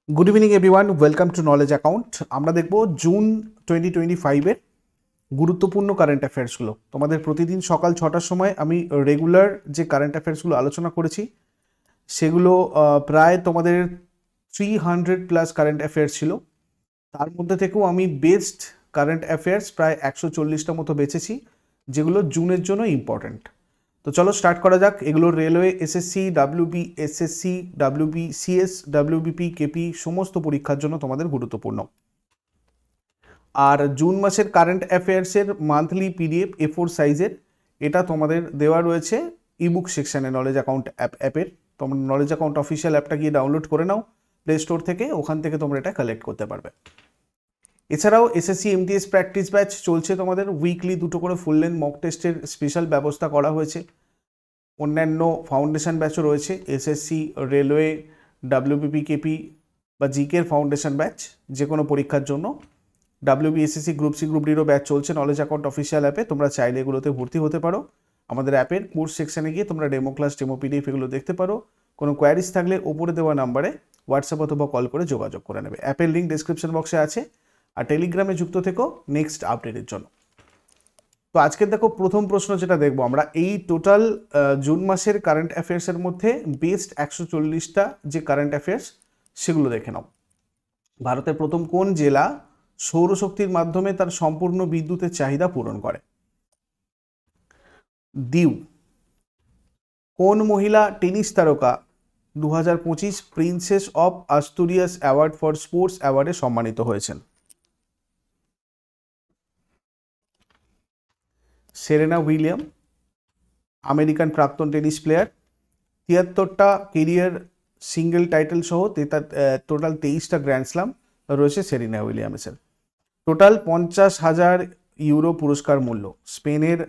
Good evening everyone, welcome to knowledge account. আমরা দেখব June 2025-এর গুরুত্বপূর্ণ কারেন্ট অ্যাফেয়ার্সগুলো। তোমাদের প্রতিদিন সকাল 6টার সময় আমি রেগুলার যে কারেন্ট অ্যাফেয়ার্সগুলো আলোচনা করেছি সেগুলো প্রায় তোমাদের 300+ কারেন্ট অ্যাফেয়ার্স ছিল। তার মধ্যে থেকেও আমি বেস্ট কারেন্ট অ্যাফেয়ার্স প্রায় 140টা মতো বেছেছি, যেগুলো জুনের জন্য ইম্পর্ট্যান্ট। তো চলো স্টার্ট করা যাক। এগুলো railway, SSC, WB, SSC, WB, CS, WBP, KP সমস্ত পরীক্ষার জন্য তোমাদের গুরুত্বপূর্ণ। আর জুন মাসের কারেন্ট অ্যাফেয়ার্সের মান্থলি পিডিএফ A4 সাইজের, এটা তোমাদের দেওয়া রয়েছে ইবুক সেকশানে নলেজ অ্যাকাউন্ট অ্যাপের। তোমরা নলেজ অ্যাকাউন্ট অফিসিয়াল অ্যাপটা গিয়ে ডাউনলোড করে নাও প্লে স্টোর থেকে, ওখান থেকে তোমরা এটা কালেক্ট করতে পারবে। এছাড়াও এসএসসি এমটিএস প্র্যাকটিস ব্যাচ চলছে তোমাদের, উইকলি 2টো করে ফুল লেন্থ মক টেস্টের স্পেশাল ব্যবস্থা করা হয়েছে। অন্যান্য ফাউন্ডেশন ব্যাচও রয়েছে, এসএসসি, রেলওয়ে, ডাব্লিউবিপি, কেপি বা জিকের ফাউন্ডেশন ব্যাচ যে কোনো পরীক্ষার জন্য। WB, SSC, group C, group ডিরও ব্যাচ চলছে নলেজ অ্যাকাউন্ট অফিসিয়াল অ্যাপে। তোমরা চাইলে এগুলোতে ভর্তি হতে পারো। আমাদের অ্যাপের কোর্স সেকশনে গিয়ে তোমরা ডেমো ক্লাস, ডেমো পিডিএফ এগুলো দেখতে পারো। কোনো কোয়ারিজ থাকলে ওপরে দেওয়া নাম্বারে হোয়াটসঅ্যাপ অথবা কল করে যোগাযোগ করে নেবে। অ্যাপের লিঙ্ক ডিসক্রিপশন বক্সে আছে। আর টেলিগ্রামে যুক্ত থেকো নেক্সট আপডেটের জন্য। তো আজকে দেখো, প্রথম প্রশ্ন যেটা দেখবো আমরা, এই টোটাল জুন মাসের কারেন্ট অ্যাফেয়ার্সের মধ্যে বেস্ট 140টা যে কারেন্ট অ্যাফেয়ার্স সেগুলো দেখে নাও। ভারতের প্রথম কোন জেলা সৌরশক্তির মাধ্যমে তার সম্পূর্ণ বিদ্যুতের চাহিদা পূরণ করে? দিউ। কোন মহিলা টেনিস তারকা 2025 Princess of Asturias award for sports অ্যাওয়ার্ডে সম্মানিত হয়েছেন? সেরেনা উইলিয়াম, আমেরিকান প্রাক্তন টেনিস প্লেয়ার। 73টা কেরিয়ার সিঙ্গেল টাইটেল সহ টোটাল 23টা গ্র্যান্ড স্ল্যাম রয়েছে সেরিনা উইলিয়ামসের। টোটাল 50,000 ইউরো পুরস্কার মূল্য। স্পেনের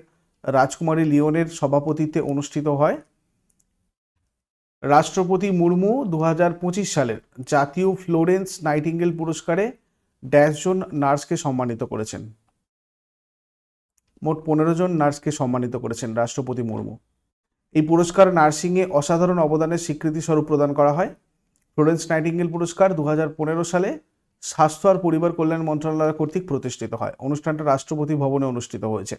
রাজকুমারী লিওনের সভাপতিত্বে অনুষ্ঠিত হয়। রাষ্ট্রপতি মুর্মু 2025 সালের জাতীয় ফ্লোরেন্স নাইটিঙ্গেল পুরস্কারে জন নার্সকে সম্মানিত করেছেন। মোট 15 জন নার্সকে সম্মানিত করেছেন রাষ্ট্রপতি মুর্মু। এই পুরস্কার নার্সিংয়ে অসাধারণ অবদানের স্বীকৃতি স্বরূপ প্রদান করা হয়। ফ্লোরেন্স নাইটিঙ্গেল পুরস্কার 2015 সালে স্বাস্থ্য আর পরিবার কল্যাণ মন্ত্রণালয় কর্তৃক প্রতিষ্ঠিত হয়। অনুষ্ঠানটা রাষ্ট্রপতি ভবনে অনুষ্ঠিত হয়েছে।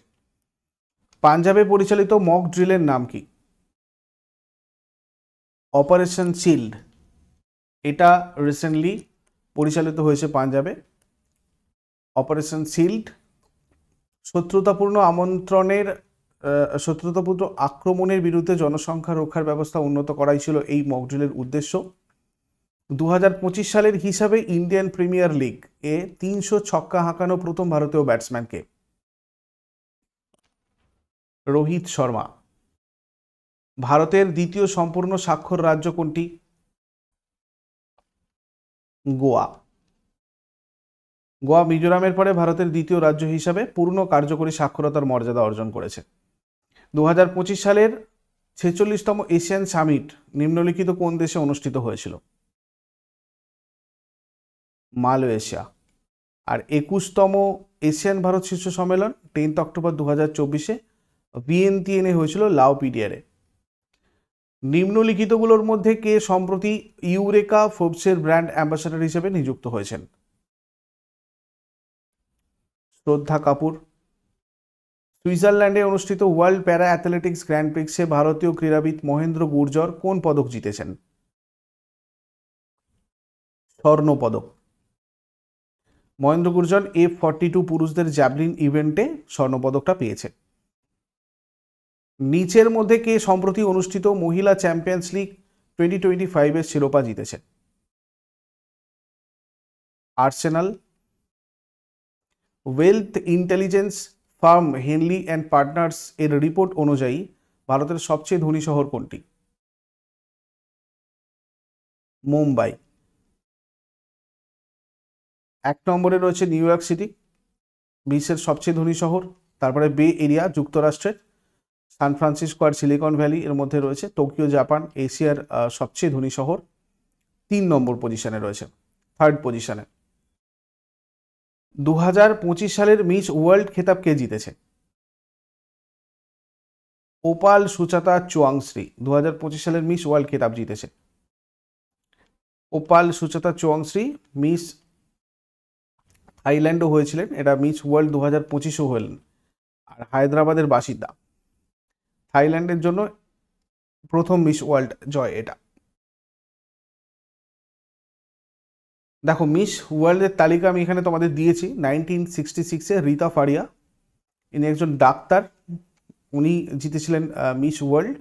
পাঞ্জাবে পরিচালিত মক ড্রিলের নাম কি? Operation shield. এটা রিসেন্টলি পরিচালিত হয়েছে পাঞ্জাবে। অপারেশন শিল্ড শত্রুতাপূর্ণ আক্রমণের বিরুদ্ধে জনসংখ্যা রক্ষার ব্যবস্থা উন্নত করাই ছিল এই মক ড্রিলের উদ্দেশ্য। 2025 সালের হিসাবে ইন্ডিয়ান প্রিমিয়ার লিগ এ 300 ছক্কা হাঁকানো প্রথম ভারতীয় ব্যাটসম্যানকে? রোহিত শর্মা। ভারতের দ্বিতীয় সম্পূর্ণ স্বাক্ষর রাজ্য কোনটি? গোয়া। গোয়া মিজোরামের পরে ভারতের দ্বিতীয় রাজ্য হিসাবে পূর্ণ কার্যকরী সাক্ষরতার মর্যাদা অর্জন করেছে। 2025 সালের 46তম এশিয়ান সামিট নিম্নলিখিত কোন দেশে অনুষ্ঠিত হয়েছিল? মালয়েশিয়া। আর 21তম এশিয়ান ভারত শীর্ষ সম্মেলন 10 অক্টোবর 2024 ভিয়েন্তিয়ানে হয়েছিল লাওপিডিয়ারে। নিম্নলিখিতগুলোর মধ্যে কে সম্প্রতি ইউরেকা ফোর্বসের ব্র্যান্ড অ্যাম্বাসাডর হিসেবে নিযুক্ত হয়েছেন? শ্রদ্ধা কাপুর। সুইজারল্যান্ডে অনুষ্ঠিত ওয়ার্ল্ড প্যারা অ্যাথলেটিক্স গ্র্যান্ড প্রিক্সে ভারতীয় ক্রীড়াবিদ মহেন্দ্র গুর্জর কোন পদক জিতেছেন? স্বর্ণ পদক। মহেন্দ্র গুর্জর F42 পুরুষদের জ্যাভলিন ইভেন্টে স্বর্ণপদকটা পেয়েছে। নিচের মধ্যে কে সম্প্রতি অনুষ্ঠিত মহিলা চ্যাম্পিয়ন্স লিগ 2025-এর শিরোপা জিতেছে? Arsenal. Wealth intelligence farm Henley and partners এর রিপোর্ট অনুযায়ী ভারতের সবচেয়ে ধনী শহর কোনটি? মুম্বাই। 1 নম্বরে রয়েছে নিউ ইয়র্ক সিটি, বিশ্বের সবচেয়ে ধনী শহর। তারপরে বে এরিয়া যুক্তরাষ্ট্রের, সান ফ্রান্সিসকো আর সিলিকন ভ্যালি এর মধ্যে রয়েছে টোকিও জাপান, এশিয়ার সবচেয়ে ধনী শহর। 3 নম্বর পজিশনে রয়েছে, থার্ড পজিশনে। 2025 সালের মিস ওয়ার্ল্ড খেতাব কে জিতেছে? ওপাল সুচাতা চুয়াংশ্রী 2025 সালের মিস ওয়ার্ল্ড খেতাব জিতেছে। ওপাল সুচেতা চৌংশ্রী মিস থাইল্যান্ডও হয়েছিলেন, এটা মিস ওয়ার্ল্ড 2025ও হলেন, আর হায়দ্রাবাদের বাসিন্দা। থাইল্যান্ডের জন্য প্রথম মিস ওয়ার্ল্ড জয় এটা। দেখো মিস ওয়ার্ল্ডের তালিকা আমি এখানে তোমাদের দিয়েছি। 1966-এ রীতা ফারিয়া, ইনি একজন ডাক্তার, উনি জিতেছিলেন miss world.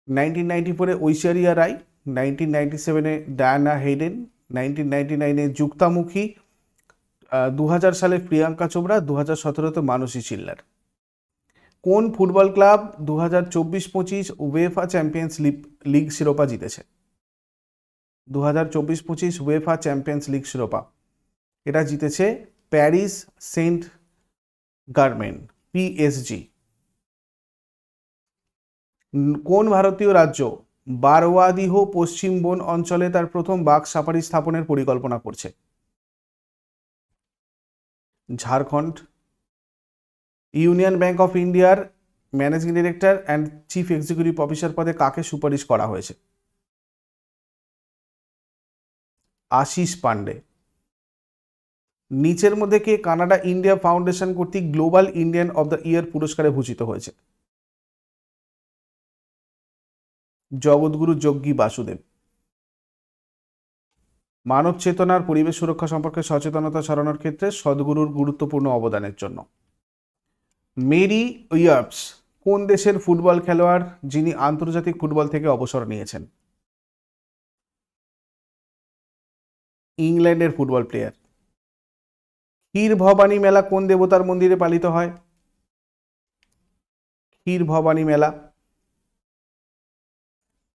1994-এ Aishwarya Rai, 1997-এ Diana Haden, 1999-এ যুক্তামুখী, 2000 সালে প্রিয়াঙ্কা চোপড়া, 2017-তে মানসী চিল্লার। কোন football club 2024-25 UEFA champions league শিরোপা জিতেছে? 2024-25 উয়েফা চ্যাম্পিয়ন্স লিগ শিরোপা এটা জিতেছে প্যারিস সেন্ট জার্মেন, পিএসজি। কোন ভারতীয় রাজ্য বারওয়াদিহ পশ্চিম বন অঞ্চলে তার প্রথম বাঘ সাফারি স্থাপনের পরিকল্পনা করছে? ঝাড়খণ্ড। ইউনিয়ন ব্যাংক অফ ইন্ডিয়ার managing director and chief executive officer পদে কাকে সুপারিশ করা হয়েছে? আশিস পান্ডে। নিচের মধ্যে কে কানাডা ইন্ডিয়া ফাউন্ডেশন কর্তৃক global Indian of the year পুরস্কারে ভূষিত হয়েছে? জগৎগুরু যোগী বাসুদেব। মানব চেতনার পরিবেশ সুরক্ষা সম্পর্কে সচেতনতা ছড়ানোর ক্ষেত্রে সদ্গুরুর গুরুত্বপূর্ণ অবদানের জন্য। মেরি উইয়ার্পস কোন দেশের ফুটবল খেলোয়াড় যিনি আন্তর্জাতিক ফুটবল থেকে অবসর নিয়েছেন? ইংল্যান্ডের ফুটবল প্লেয়ার। ক্ষীর ভবানী মেলা কোন দেবতার মন্দিরে পালিত হয়? ক্ষীর ভবানী মেলা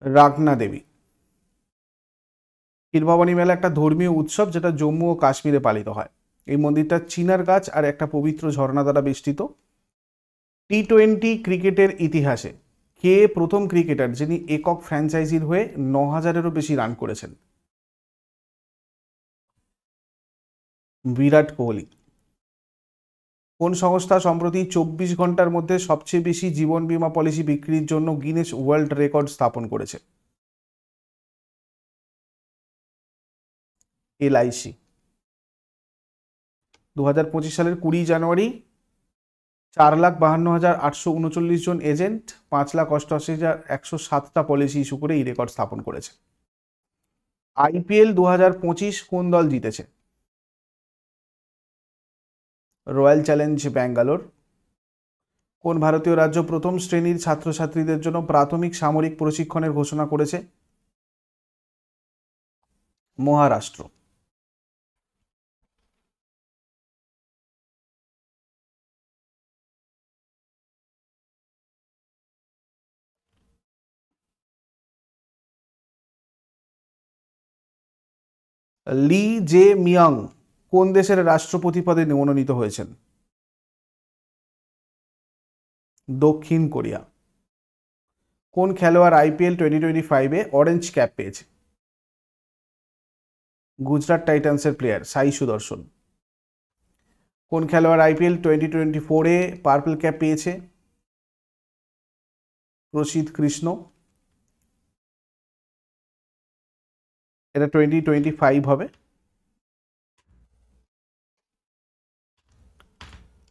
রাগনা দেবী। ক্ষীর ভবানী মেলা একটা ধর্মীয় উৎসব যেটা জম্মু ও কাশ্মীরে পালিত হয়। এই মন্দিরটা চিনার গাছ আর একটা পবিত্র ঝর্ণা দ্বারা বেষ্টিত। টি-20 ক্রিকেটের ইতিহাসে কে প্রথম ক্রিকেটার যিনি একক ফ্র্যাঞ্চাইজির হয়ে 9000-এরও বেশি রান করেছেন? বিরাট কোহলি। কোন সংস্থা সম্প্রতি 24 ঘন্টার মধ্যে সবচেয়ে বেশি জীবন বীমা পলিসি বিক্রির জন্য গিনেস ওয়ার্ল্ড রেকর্ড স্থাপন করেছে? LIC। 2025 সালের 20 জানুয়ারি 4,52,839 জন এজেন্ট 5,88,107টা পলিসি ইস্যু করে এই রেকর্ড স্থাপন করেছে। IPL 2025 কোন দল জিতেছে? Royal challenge Bangalore. কোন ভারতীয় রাজ্য প্রথম শ্রেণীর ছাত্রছাত্রীদের জন্য প্রাথমিক সামরিক প্রশিক্ষণের ঘোষণা করেছে? মহারাষ্ট্র। লি জে মিয়াং কোন দেশের রাষ্ট্রপতি পদে মনোনীত হয়েছেন? দক্ষিণ কোরিয়া। কোন খেলোয়াড় IPL 2025-এ অরেঞ্জ ক্যাপ পেয়েছে? গুজরাট টাইটান্সের প্লেয়ার সাই সুদর্শন। কোন খেলোয়াড় IPL 2024-এ পার্পল ক্যাপ পেয়েছে? প্রসিদ্ধ কৃষ্ণ। এটা 2025 হবে।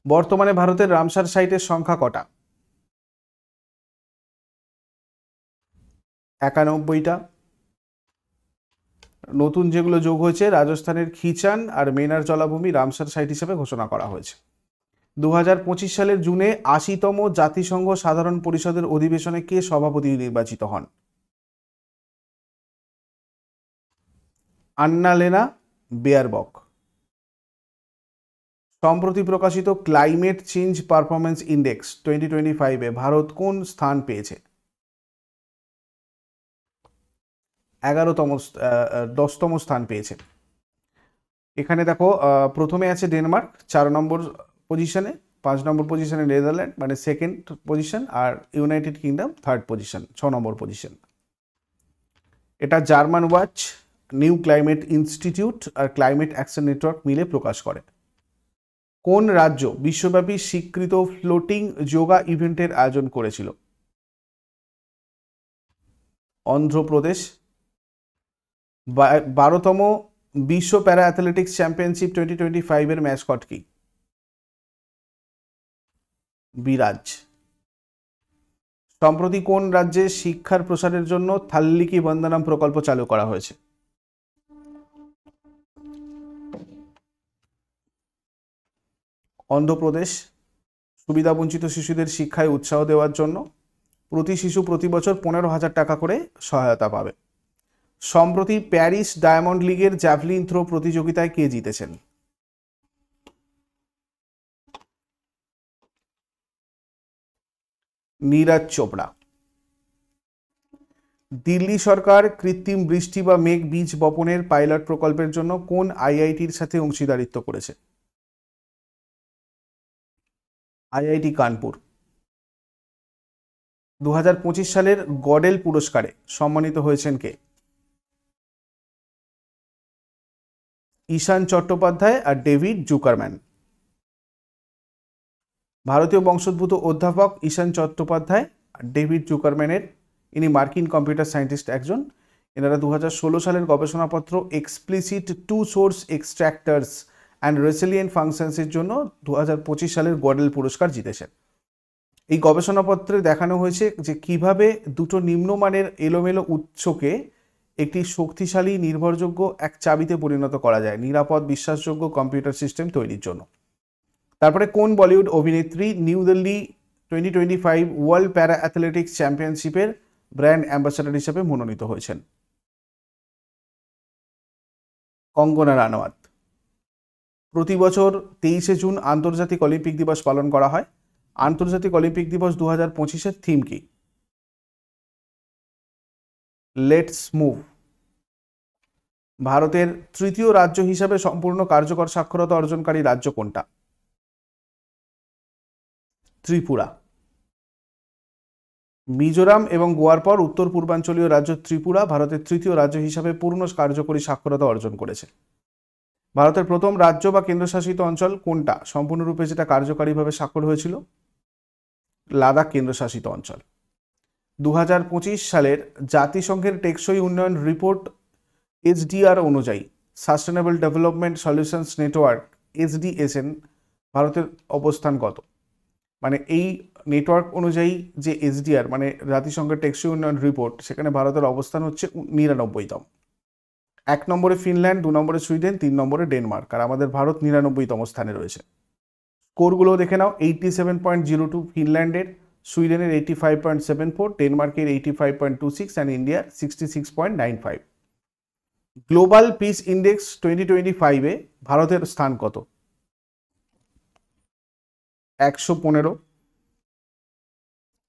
বর্তমানে ভারতের রামসার সাইটের সংখ্যা কটা? 91টা। নতুন যেগুলো যোগ হয়েছে, রাজস্থানের খিচান আর মেনার জলাভূমি রামসার সাইট হিসেবে ঘোষণা করা হয়েছে। 2025 সালের জুনে 80তম জাতিসংঘ সাধারণ পরিষদের অধিবেশনে কে সভাপতি নির্বাচিত হন? আন্নালেনা বেয়ারবক। সম্প্রতি প্রকাশিত ক্লাইমেট চেঞ্জ পারফরমেন্স ইন্ডেক্স 2025-এ ভারত কোন স্থান পেয়েছে? 10তম স্থান পেয়েছে। এখানে দেখো প্রথমে আছে ডেনমার্ক 4 নম্বর পজিশনে, 5 নম্বর পজিশনে নেদারল্যান্ড মানে সেকেন্ড পজিশন, আর United Kingdom third position 6 number position. এটা German Watch, New Climate Institute আর ক্লাইমেট অ্যাকশন নেটওয়ার্ক মিলে প্রকাশ করে। কোন রাজ্য বিশ্বব্যাপী স্বীকৃত ফ্লোটিং যোগা ইভেন্টের আয়োজন করেছিল? অন্ধ্রপ্রদেশ। 12তম বিশ্ব প্যারা অ্যাথলেটিক্স চ্যাম্পিয়নশিপ 2025 এর ম্যাসকট কি? বিরাজ। সম্প্রতি কোন রাজ্যে শিক্ষার প্রসারের জন্য থাল্লিকি বন্দনাম প্রকল্প চালু করা হয়েছে? অন্ধ্রপ্রদেশ। সুবিধাবঞ্চিত শিশুদের শিক্ষায় উৎসাহ দেওয়ার জন্য প্রতি শিশু প্রতি বছর 15,000 টাকা করে সহায়তা পাবে। সম্প্রতি প্যারিস ডায়মন্ড লিগের জ্যাভলিন থ্রো প্রতিযোগিতায় কে জিতেছেন? নীরজ চোপড়া। দিল্লি সরকার কৃত্রিম বৃষ্টি বা মেঘ বীজ বপনের পাইলট প্রকল্পের জন্য কোন আইআইটির সাথে অংশীদারিত্ব করেছে? আইআইটি কানপুর। 2025 সালের গডেল পুরস্কারে সম্মানিত হয়েছেন কে? ঈশান চট্টোপাধ্যায় আর ডেভিড জুকারম্যান। ভারতীয় বংশোদ্ভূত অধ্যাপক ঈশান চট্টোপাধ্যায় আর ডেভিড জুকারম্যানের, ইনি মার্কিন কম্পিউটার সায়েন্টিস্ট একজন। এনারা 2016 সালের গবেষণাপত্র explicit two source extractors and resilient ফাংশনসের জন্য 2025 সালের গডেল পুরস্কার জিতেছেন। এই গবেষণাপত্রে দেখানো হয়েছে যে কিভাবে দুটো নিম্নমানের এলোমেলো উৎসকে একটি শক্তিশালী নির্ভরযোগ্য এক চাবিতে পরিণত করা যায় নিরাপদ বিশ্বাসযোগ্য কম্পিউটার সিস্টেম তৈরির জন্য। তারপরে কোন বলিউড অভিনেত্রী new Delhi 2025 world para athletics চ্যাম্পিয়নশিপের ব্র্যান্ড অ্যাম্বাসাডার হিসেবে মনোনীত হয়েছেন? কঙ্গনা রানাওয়াত। প্রতি বছর 23শে জুন আন্তর্জাতিক অলিম্পিক দিবস পালন করা হয়। আন্তর্জাতিক অলিম্পিক দিবস 2025-এর থিম কি? Let's move. ভারতের তৃতীয় রাজ্য হিসাবে সম্পূর্ণ কার্যকর সাক্ষরতা অর্জনকারী রাজ্য কোনটা? ত্রিপুরা। মিজোরাম এবং গোয়ার পর উত্তর পূর্বাঞ্চলীয় রাজ্য ত্রিপুরা ভারতের তৃতীয় রাজ্য হিসাবে পূর্ণ কার্যকরী সাক্ষরতা অর্জন করেছে। ভারতের প্রথম রাজ্য বা কেন্দ্রশাসিত অঞ্চল কোনটা সম্পূর্ণরূপে যেটা কার্যকারীভাবে স্বাক্ষর হয়েছিল? লাদাখ কেন্দ্রশাসিত অঞ্চল। 2025 সালের জাতিসংঘের টেকসই উন্নয়ন রিপোর্ট এসডিআর অনুযায়ী সাস্টেনেবল ডেভেলপমেন্ট সলিউশনস নেটওয়ার্ক এসডিএসএন ভারতের অবস্থান কত? মানে এই নেটওয়ার্ক অনুযায়ী যে এসডিআর মানে জাতিসংঘের টেকসই উন্নয়ন রিপোর্ট, সেখানে ভারতের অবস্থান হচ্ছে 99তম। 1 নম্বরে ফিনল্যান্ড, 2 নম্বরে সুইডেন, 3 নম্বরে ডেনমার্ক, আর আমাদের ভারত 99তম স্থানে রয়েছে। স্কোরগুলো দেখে নাও। 87.02 ফিনল্যান্ডের, সুইডেনের 85.74, ডেনমার্কের 85.26 অ্যান্ড ইন্ডিয়ার 66.95। গ্লোবাল পিস ইন্ডেক্স 2025-এ ভারতের স্থান কত? 115।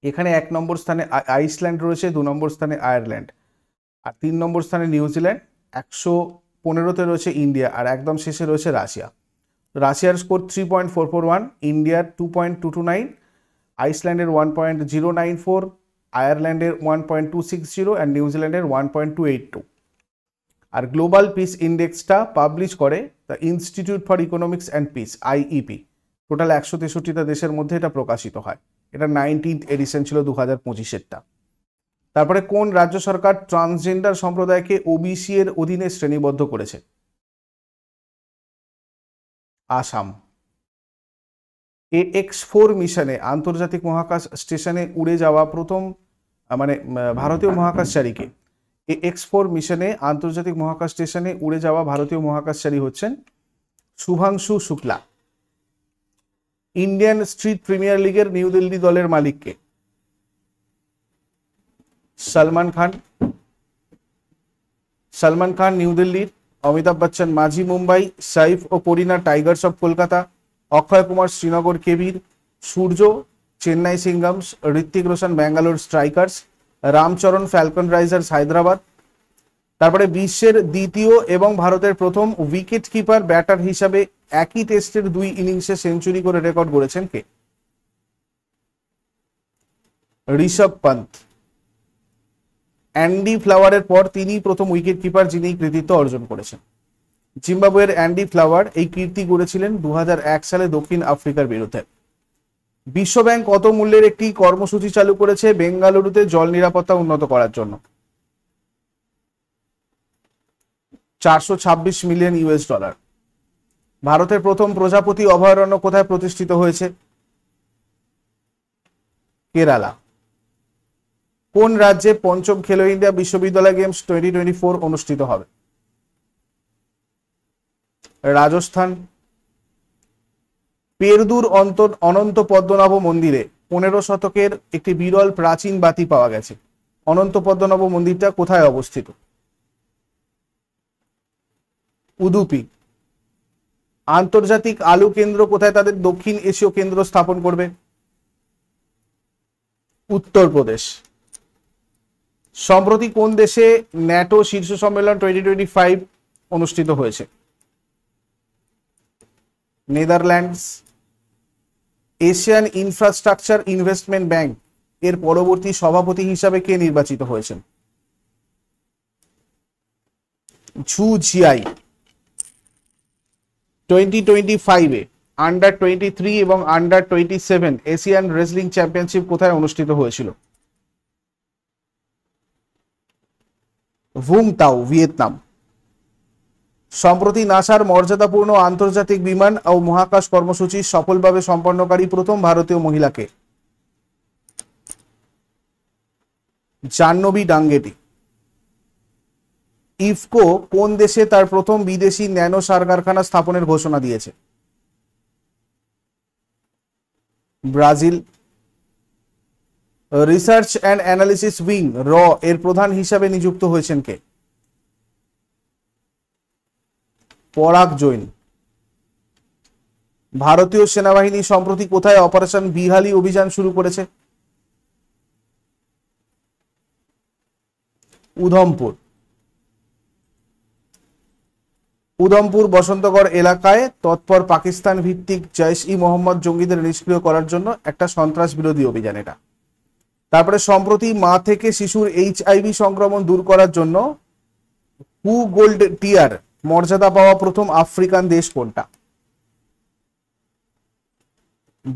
এখানে 1 নম্বর স্থানে আইসল্যান্ড রয়েছে, 2 নম্বর স্থানে আয়ারল্যান্ড, আর 3 নম্বর স্থানে নিউজিল্যান্ড। 115তে রয়েছে ইন্ডিয়া, আর একদম শেষে রয়েছে রাশিয়া। রাশিয়ার স্কোর 3.441, ইন্ডিয়ার 2.229, আইসল্যান্ডের 1.094, আয়ারল্যান্ডের 1.260 অ্যান্ড নিউজিল্যান্ডের 1.282। আর গ্লোবাল পিস ইন্ডেক্সটা পাবলিশ করে the Institute for Economics and Peace, IEP. Total 163টা দেশের মধ্যে এটা প্রকাশিত হয়। এটা 19th এডিশন ছিল 2025-এরটা। তারপরে কোন রাজ্য সরকার ট্রান্সজেন্ডার সম্প্রদায়কে ওবিসি এর অধীনে শ্রেণীবদ্ধ করেছে? আসাম। AX4 মিশনে আন্তর্জাতিক মহাকাশ স্টেশনে উড়ে যাওয়া প্রথম ভারতীয় মহাকাশচারীকে? AX4 মিশনে আন্তর্জাতিক মহাকাশ স্টেশনে উড়ে যাওয়া ভারতীয় মহাকাশচারী হচ্ছেন Shubhanshu Shukla. Indian Street Premier লিগের নিউ দিল্লি দলের মালিককে? সলমান খান। সলমান খান নিউ দিল্লির, অমিতাভ বচ্চন মাঝি মুম্বাই, সাইফ ও করিনা টাইগার্স অফ কলকাতা, অক্ষয় কুমার শ্রীনগর কেবির, Surya Chennai Singams, Hrithik Roshan Bangalore Strikers, Ramcharan Falcon Risers Hyderabad. তারপরে বিশ্বের দ্বিতীয় এবং ভারতের প্রথম উইকেট কিপার ব্যাটার হিসাবে একই টেস্টের 2 ইনিংসে সেঞ্চুরি করে রেকর্ড গড়েছেন কে? ঋষভ পন্ত। অ্যান্ডি ফ্লাওয়ারের পর তিনি প্রথম উইকেট কিপার যিনি কৃতিত্ব অর্জন করেছেন। জিম্বাবুয়ের অ্যান্ডি ফ্লাওয়ার এই কীর্তি গড়েছিলেন 2001 সালে দক্ষিণ আফ্রিকার বিরুদ্ধে। বিশ্বব্যাংক কত মূল্যের একটি কর্মসূচি চালু করেছে বেঙ্গালুরুতে জল নিরাপত্তা উন্নত করার জন্য? 426 মিলিয়ন ইউএস ডলার। ভারতের প্রথম প্রজাপতি অভয়ারণ্য কোথায় প্রতিষ্ঠিত হয়েছে? কেরালা। কোন রাজ্যে পঞ্চম খেলো ইন্ডিয়া বিশ্ববিদ্যালয় গেমস 2024 অনুষ্ঠিত হবে? রাজস্থান। পেরদুর অনন্ত পদ্মনাভ মন্দিরে 15 শতকের একটি বিরল প্রাচীন বাতি পাওয়া গেছে। অনন্ত পদ্মনাভ মন্দিরটা কোথায় অবস্থিত? উদুপি। আন্তর্জাতিক আলু কেন্দ্র কোথায় তাদের দক্ষিণ এশীয় কেন্দ্র স্থাপন করবে? উত্তরপ্রদেশ। সম্প্রতি কোন দেশে ন্যাটো শীর্ষ সম্মেলন 2025 অনুষ্ঠিত হয়েছে? Netherlands. Asian infrastructure investment bank এর পরবর্তী সভাপতি হিসাবে কে নির্বাচিত হয়েছেন? ঝু জিয়াই। 2025 আন্ডার-23 এবং আন্ডার-27 এশিয়ান রেসলিং চ্যাম্পিয়নশিপ কোথায় অনুষ্ঠিত হয়েছিল? ভুং তাও, ভিয়েতনাম। সম্প্রতি নাসার মর্যাদাপূর্ণ আন্তর্জাতিক বিমান ও মহাকাশ কর্মসূচি সফলভাবে সম্পন্নকারী প্রথম ভারতীয় মহিলাকে? জাহ্নবী ডাঙ্গেটি। ইফকো কোন দেশে তার প্রথম বিদেশি ন্যানো সার কারখানা স্থাপনের ঘোষণা দিয়েছে? Brazil. Research and analysis wing এর প্রধান হিসাবে নিযুক্ত হয়েছেন কে? পরাগ জৈন। ভারতীয় সেনাবাহিনী সম্প্রতি কোথায় অপারেশন বিহালি অভিযান শুরু করেছে? উধমপুর বসন্তগড় এলাকায় তৎপর পাকিস্তান ভিত্তিক জৈশ-ই-মোহাম্মদ জঙ্গিদের নিষ্ক্রিয় করার জন্য একটা সন্ত্রাস বিরোধী অভিযান এটা। তারপরে সম্প্রতি মা থেকে শিশুর HIV সংক্রমণ দূর করার জন্য হু গোল্ড টিয়ার মর্যাদা পাওয়া প্রথম আফ্রিকান দেশ কোনটা?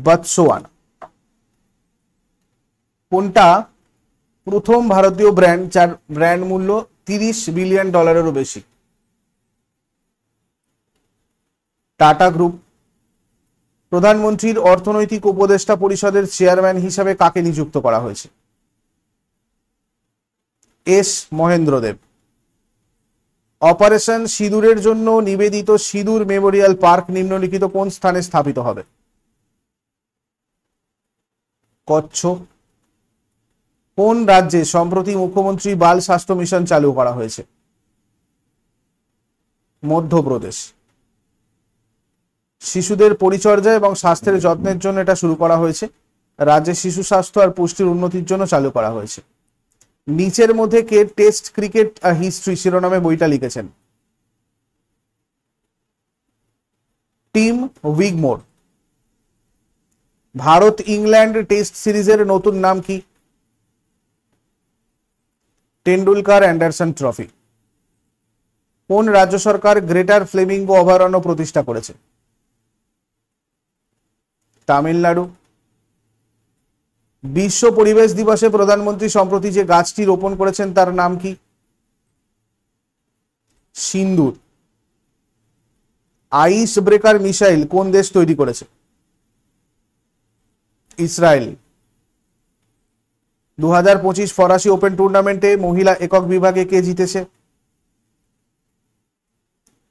বতসোয়ানা। কোনটা প্রথম ভারতীয় ব্র্যান্ড যার ব্র্যান্ড মূল্য $30 বিলিয়ন বেশি? Tata group. প্রধানমন্ত্রীর অর্থনৈতিক উপদেষ্টা পরিষদের চেয়ারম্যান হিসাবে কাকে নিযুক্ত করা হয়েছে? এস মহেন্দ্রদেব। অপারেশন সিঁদুরের জন্য নিবেদিত সিঁদুর মেমোরিয়াল পার্ক নিম্নলিখিত কোন স্থানে স্থাপিত হবে? কচ্ছ। কোন রাজ্যে সম্প্রতি মুখ্যমন্ত্রী বাল স্বাস্থ্য মিশন চালু করা হয়েছে? মধ্যপ্রদেশ। শিশুদের পরিচর্যা এবং স্বাস্থ্যের যত্নের জন্য এটা শুরু করা হয়েছে। রাজ্যে শিশু স্বাস্থ্য আর পুষ্টির উন্নতির জন্য চালু করা হয়েছে। নিচের মধ্যে কে টেস্ট ক্রিকেট হিস্ট্রি শিরোনামে বইটা লিখেছেন? টিম উইগমোর। ভারত ইংল্যান্ড টেস্ট সিরিজের নতুন নাম কি? Tendulkar Anderson trophy. কোন রাজ্য সরকার গ্রেটার ফ্লেমিঙ্গো অভয়ারণ্য প্রতিষ্ঠা করেছে? তামিলনাড়ু। বিশ্ব পরিবেশ দিবসে প্রধানমন্ত্রী সম্প্রতি যে গাছটি রোপণ করেছেন তার নাম কি? সিন্দুর। আইস ব্রেকার মিসাইল কোন দেশ তৈরি করেছে? ইসরায়েল। 2025 ফরাসি ওপেন টুর্নামেন্টে মহিলা একক বিভাগে কে জিতেছে?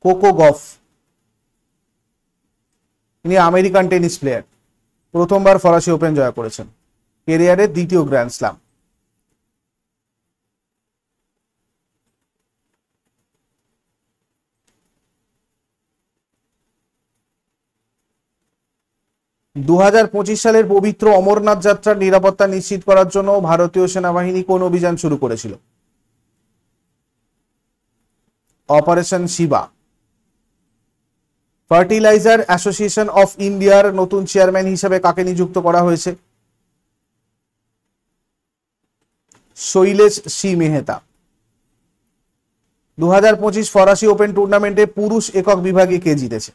কোকো গফ। ইনি আমেরিকান টেনিস প্লেয়ার, প্রথমবার ফরাসি ওপেন জয় করেছেন, ক্যারিয়ারের দ্বিতীয় গ্র্যান্ড স্ল্যাম। দু সালের পবিত্র অমরনাথ যাত্রার নিরাপত্তা নিশ্চিত করার জন্য ভারতীয় সেনাবাহিনী কোন অভিযান শুরু করেছিল? Operation Shiva. Fertiliser association of ইন্ডিয়ার নতুন চেয়ারম্যান হিসেবে কাকে নিযুক্ত করা হয়েছে? শৈলেশ সি মেহতা। 2025 ফরাসি ওপেন টুর্নামেন্টে পুরুষ একক বিভাগে কে জিতেছে?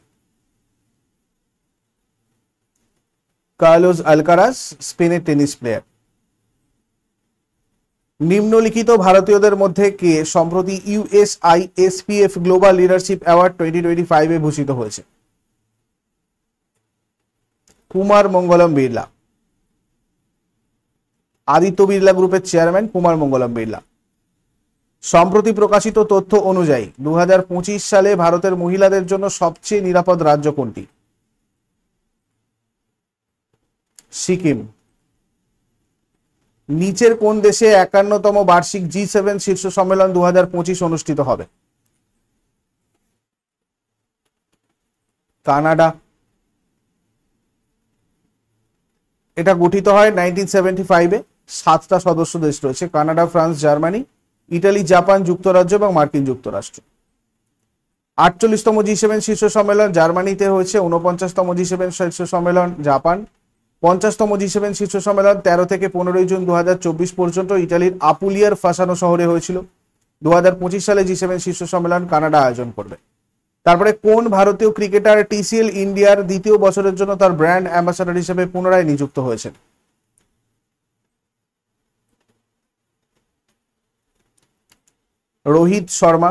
কার্লোস আলকারাজ, স্পেনের টেনিস প্লেয়ার। নিম্নলিখিত ভারতীয়দের মধ্যে কে সম্প্রতি USISPF গ্লোবাল লিডারশিপ অ্যাওয়ার্ড 2025 ভূষিত হয়েছে? কুমার মঙ্গলম বিড়লা। আদিত্য বিড়লা গ্রুপের চেয়ারম্যান কুমার মঙ্গলম বিড়লা। সম্প্রতি প্রকাশিত তথ্য অনুযায়ী 2025 সালে ভারতের মহিলাদের জন্য সবচেয়ে নিরাপদ রাজ্য কোনটি? সিকিম। নিচের কোন দেশে 51তম বার্ষিক G7 শীর্ষ সম্মেলন 2025 অনুষ্ঠিত হবে? কানাডা। এটা গঠিত হয় 1975-এ। 7টা সদস্য দেশ রয়েছে: Canada, France, Germany, Italy, Japan, যুক্তরাজ্য এবং মার্কিন যুক্তরাষ্ট্র। 48তম G7 শীর্ষ সম্মেলন জার্মানিতে হয়েছে। 49তম G7 শীর্ষ সম্মেলন জাপান। 50তম G7 শীর্ষ সম্মেলন 13 থেকে 15 জুন 2024 পর্যন্ত ইটালির আপুলিয়ার ফাসানো শহরে হয়েছিল। 2025 সালে G7 শীর্ষ সম্মেলন কানাডা আয়োজন করবে। তারপরে কোন ভারতীয় ক্রিকেটার TCL ইন্ডিয়ার দ্বিতীয় বছরের জন্য তার ব্র্যান্ড অ্যাম্বাসাডর হিসেবে পুনরায় নিযুক্ত হয়েছেন? রোহিত শর্মা।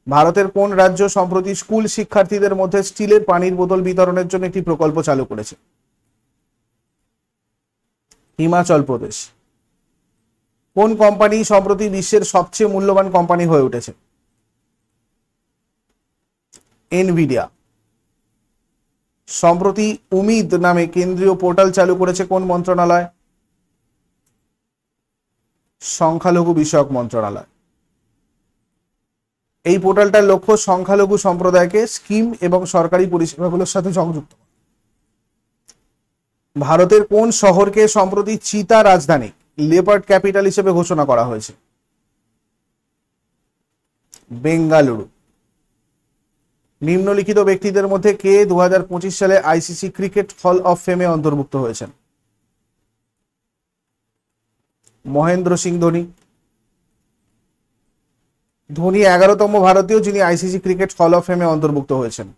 ভারতের কোন রাজ্য সম্প্রতি স্কুল শিক্ষার্থীদের মধ্যে স্টিলের পানির বোতল বিতরণের জন্য একটি প্রকল্প চালু করেছে? হিমাচল প্রদেশ। কোন কোম্পানি সম্প্রতি বিশ্বের সবচেয়ে মূল্যবান কোম্পানি হয়ে উঠেছে? এনভিডিয়া। সম্প্রতি উমিদ নামে কেন্দ্রীয় পোর্টাল চালু করেছে কোন মন্ত্রণালয়? সংখ্যালঘু বিষয়ক মন্ত্রণালয়। এই পোর্টালটার লক্ষ্য সংখ্যালঘু সম্প্রদায়কে স্কিম এবং সরকারি পরিষেবাগুলোর সাথে সংযুক্ত। ভারতের কোন শহরকে সম্প্রতি চিতা রাজধানী লেপার্ড ক্যাপিটাল হিসেবে ঘোষণা করা হয়েছে? বেঙ্গালুরু। নিম্নলিখিত ব্যক্তিদের মধ্যে কে 2025 সালে ICC ক্রিকেট হল অফ ফেমে অন্তর্ভুক্ত হয়েছেন? মহেন্দ্র সিং ধোনি। ধোনি 11তম ভারতীয় যিনি ICC ক্রিকেট হল অফ ফেমে অন্তর্ভুক্ত হয়েছেন।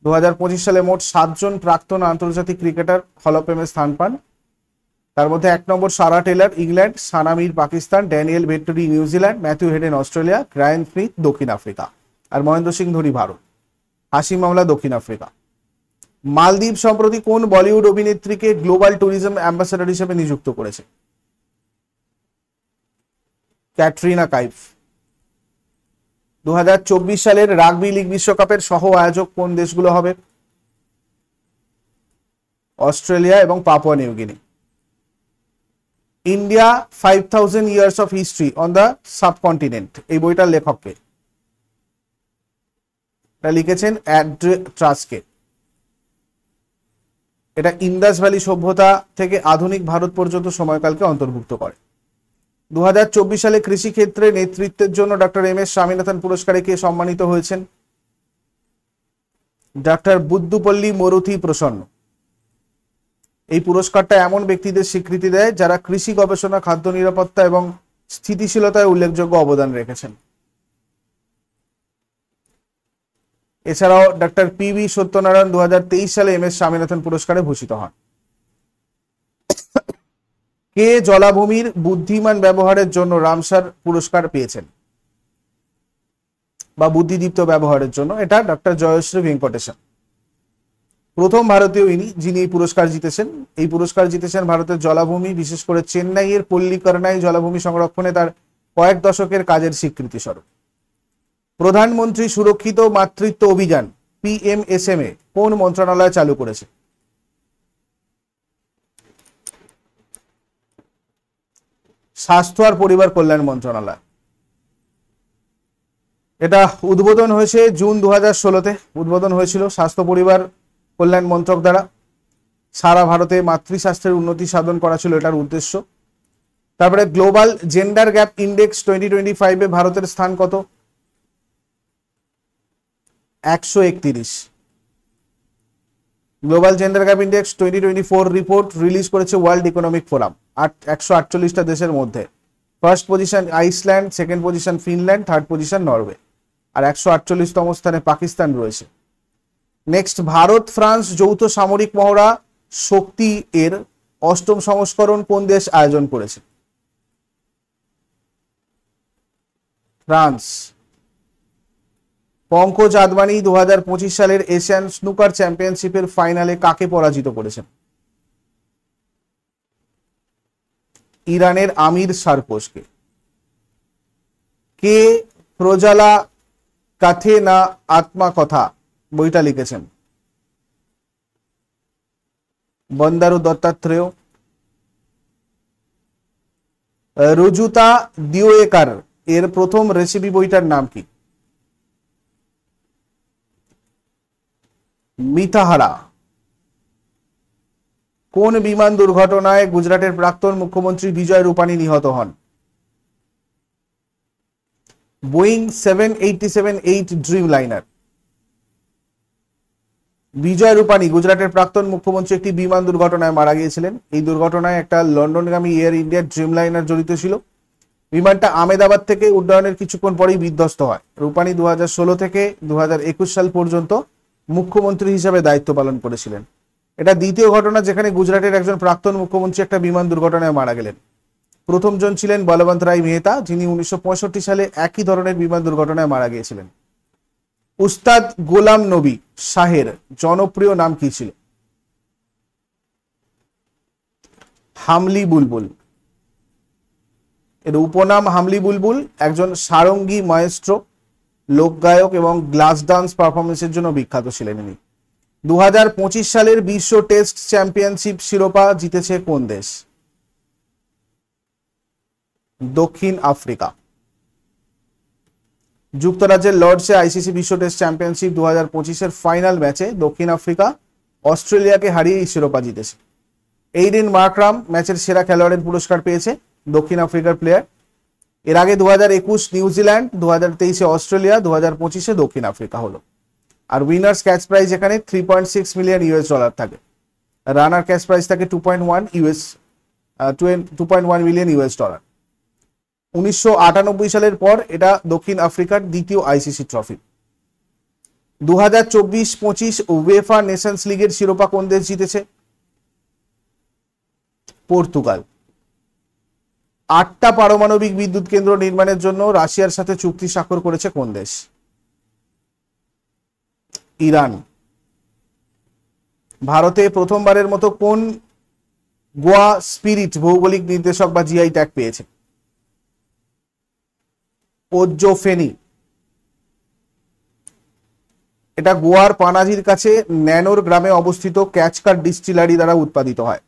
2025 সালে মোট 7 জন প্রাক্তন আন্তর্জাতিক ক্রিকেটার হল অফ ফেমে স্থান পান। তার মধ্যে 1 নম্বর Sarah Taylor England, Sana Mir Pakistan, Daniel Vettori New Zealand, Matthew Hayden Australia, Graeme Smith দক্ষিণ আফ্রিকা, আর মহেন্দ্র সিং ধোনি ভারত। হাসিম আমলা দক্ষিণ আফ্রিকা। মালদ্বীপ সম্প্রতি কোন বলিউড অভিনেত্রীকে গ্লোবাল ট্যুরিজম অ্যাম্বাসাডর হিসেবে নিযুক্ত করেছে? ক্যাটরিনা কাইফ। 2024 সালের রাগবি লিগ বিশ্বকাপের সহ আয়োজক কোন দেশগুলো হবে? অস্ট্রেলিয়া এবং Papua New Guinea. India 5000 years of history on the subcontinent এই বইটার লেখককে? এটা লিখেছেন অ্যান্ড্রে ট্রাস্কে। এটা ইন্দাস ভ্যালি সভ্যতা থেকে আধুনিক ভারত পর্যন্ত সময়কালকে অন্তর্ভুক্ত করে। 2024 সালে কৃষি ক্ষেত্রে নেতৃত্বের জন্য ডক্টর MS স্বামীনাথন পুরস্কারে কে সম্মানিত হয়েছেন? ডক্টর বুদ্ধপল্লী মরুথি প্রসন্ন। এই পুরস্কারটা এমন ব্যক্তিদের স্বীকৃতি দেয় যারা কৃষি গবেষণা, খাদ্য নিরাপত্তা এবং স্থিতিশীলতায় উল্লেখযোগ্য অবদান রেখেছেন। এছাড়াও ডক্টর PV সত্যনারায়ণ 2023 সালে MS স্বামীনাথন পুরস্কারে ভূষিত হন। কে জলাভূমির বুদ্ধিমান ব্যবহারের জন্য রামসার পুরস্কার পেয়েছেন বা বুদ্ধিদীপ্ত ব্যবহারের জন্য? এটা ডক্টর জয়শ্রী ভেঙ্কটেশন। প্রথম ভারতীয় ইনি যিনি এই পুরস্কার জিতেছেন। এই পুরস্কার জিতেছেন ভারতের জলাভূমি, বিশেষ করে চেন্নাইয়ের পল্লিকরনাই জলাভূমি সংরক্ষণে তার কয়েক দশকের কাজের স্বীকৃতি স্বরূপ। প্রধানমন্ত্রী সুরক্ষিত মাতৃত্ব অভিযান PMSMA কোন মন্ত্রণালয় চালু করেছে? স্বাস্থ্য আর পরিবার কল্যাণ মন্ত্রণালয়। এটা উদ্বোধন হয়েছে জুন 2016-তে উদ্বোধন হয়েছিল স্বাস্থ্য পরিবার কল্যাণ মন্ত্রক দ্বারা। সারা ভারতে মাতৃস্বাস্থ্যের উন্নতি সাধন করা ছিল এটার উদ্দেশ্য। তারপরে গ্লোবাল জেন্ডার গ্যাপ ইন্ডেক্স 2025-এ ভারতের স্থান কত? 131। Global gender gap index 2024 report release করেছে ওয়ার্ল্ড ইকোনমিক ফোরাম। 148টা দেশের মধ্যে first position Iceland, second position Finland, third position Norway, আর 148তম স্থানে পাকিস্তান রয়েছে। নেক্সট, ভারত ফ্রান্স যৌথ সামরিক মহড়া শক্তি এর 8ম সংস্করণ কোন দেশ আয়োজন করেছে? ফ্রান্স। পঙ্কজ আদবানি 2025 সালের এশিয়ান স্নুকার চ্যাম্পিয়নশিপের ফাইনালে কাকে পরাজিত করেছেন? ইরানের আমির সারপোশকে। কে প্রজালা কাথে না আত্মা কথা বইটা লিখেছেন? বন্দারু দত্তাত্রেয়। রুজুতা দিওয়েকার এর প্রথম রেসিপি বইটার নাম কি? মিতাহারা। কোন বিমান দুর্ঘটনায় গুজরাটের প্রাক্তন মুখ্যমন্ত্রী বিজয় রূপানী নিহত হন? Boeing 787-8 Dreamliner. Vijay Rupani গুজরাটের প্রাক্তন মুখ্যমন্ত্রী একটি বিমান দুর্ঘটনায় মারা গিয়েছিলেন। এই দুর্ঘটনায় একটা লন্ডনগামী এয়ার ইন্ডিয়া ড্রিম লাইনার জড়িত ছিল। বিমানটা আহমেদাবাদ থেকে উড্ডয়নের কিছুক্ষণ পরেই বিধ্বস্ত হয়। রূপানী 2016 থেকে 2021 সাল পর্যন্ত মুখ্যমন্ত্রী হিসাবে দায়িত্ব পালন করেছিলেন। এটা দ্বিতীয় ঘটনা যেখানে গুজরাটের একজন প্রাক্তন মুখ্যমন্ত্রী একটা বিমান দুর্ঘটনায় মারা গেলেন। প্রথমজন ছিলেন বলবন্ত রায় মেহতা, যিনি 1965 সালে একই ধরনের বিমান দুর্ঘটনায় মারা গিয়েছিলেন। উস্তাদ গোলাম নবী শাহের জনপ্রিয় নাম কি ছিল? হামলি বুলবুল। এর উপনাম হামলি বুলবুল। একজন সারঙ্গী মায়েস্ট্রো, লোকগায়ক এবং গ্লাস ডান্স পারফরমেন্সের জন্য বিখ্যাত ছিলেন ইনি। 2025 সালের বিশ্ব টেস্ট চ্যাম্পিয়নশিপ শিরোপা জিতেছে কোন দেশ? দক্ষিণ আফ্রিকা। যুক্তরাজ্যের লর্ডসে আইসিসি বিশ্ব টেস্ট চ্যাম্পিয়নশিপ 2025-এর ফাইনাল ম্যাচে দক্ষিণ আফ্রিকা অস্ট্রেলিয়াকে হারিয়ে এই শিরোপা জিতেছে। এইডেন মার্করাম ম্যাচের সেরা খেলোয়াড়ের পুরস্কার পেয়েছে, দক্ষিণ আফ্রিকার প্লেয়ার। এর আগে 2021 নিউজিল্যান্ড, 2023-এ অস্ট্রেলিয়া, 2025-এ দক্ষিণ আফ্রিকা হলো। আর উইনার্স ক্যাচ প্রাইজ এখানে $3.6 মিলিয়ন থাকে। রানার ক্যাচ প্রাইজ থাকে $2.1 মিলিয়ন। 1998 সালের পর এটা দক্ষিণ আফ্রিকার দ্বিতীয় আইসিসি ট্রফি। 2024-25 উয়েফা নেশনস লিগের শিরোপা কোন দেশ জিতেছে? পর্তুগাল। 8টা পারমাণবিক বিদ্যুৎ কেন্দ্র নির্মাণের জন্য রাশিয়ার সাথে চুক্তি স্বাক্ষর করেছে কোন দেশ? ইরান। ভারতে প্রথমবারের মতো কোন গোয়া স্পিরিট ভৌগোলিক নির্দেশক বা জিআই ট্যাগ পেয়েছে? ওজ্জো ফেনি। এটা গোয়ার পানাজির কাছে ন্যানোর গ্রামে অবস্থিত ক্যাচকার ডিস্টিলারি দ্বারা উৎপাদিত হয়।